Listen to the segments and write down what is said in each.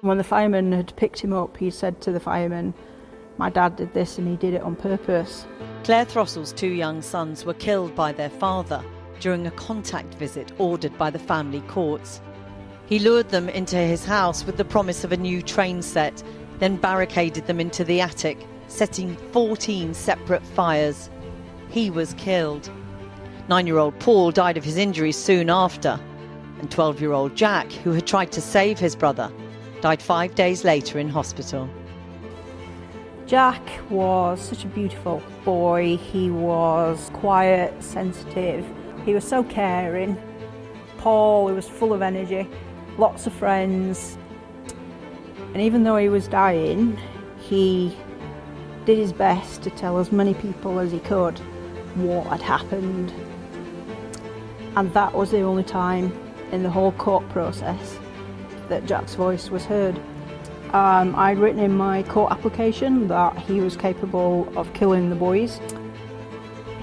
When the fireman had picked him up, he said to the fireman, "My dad did this and he did it on purpose." Claire Throstle's two young sons were killed by their father during a contact visit ordered by the family courts. He lured them into his house with the promise of a new train set, then barricaded them into the attic, setting 14 separate fires. He was killed. 9-year-old Paul died of his injuries soon after, and 12-year-old Jack, who had tried to save his brother, died 5 days later in hospital. Jack was such a beautiful boy. He was quiet, sensitive. He was so caring. Paul, he was full of energy, lots of friends. And even though he was dying, he did his best to tell as many people as he could what had happened. And that was the only time in the whole court process that Jack's voice was heard. I'd written in my court application that he was capable of killing the boys.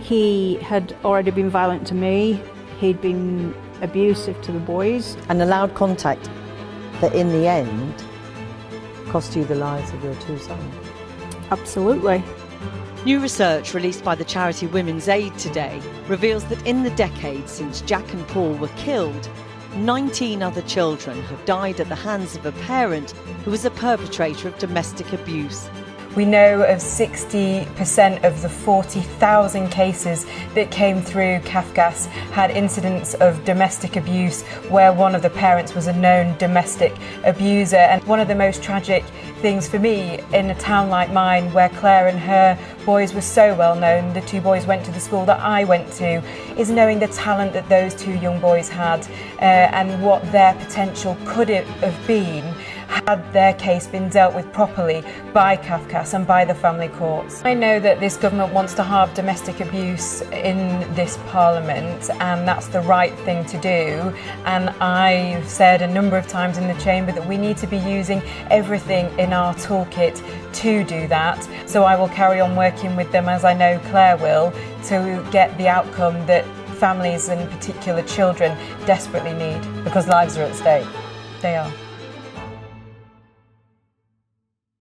He had already been violent to me. He'd been abusive to the boys. And allowed contact that in the end cost you the lives of your two sons. Absolutely. New research released by the charity Women's Aid today reveals that in the decade since Jack and Paul were killed, 19 other children have died at the hands of a parent who was a perpetrator of domestic abuse. We know of 60% of the 40,000 cases that came through CAFCAS had incidents of domestic abuse where one of the parents was a known domestic abuser. And one of the most tragic things for me in a town like mine, where Claire and her boys were so well known, the two boys went to the school that I went to, is knowing the talent that those two young boys had and what their potential could have been had their case been dealt with properly by CAFCAS and by the family courts. I know that this government wants to halve domestic abuse in this parliament, and that's the right thing to do. And I've said a number of times in the chamber that we need to be using everything in our toolkit to do that. So I will carry on working with them, as I know Claire will, to get the outcome that families and particular children desperately need, because lives are at stake. They are.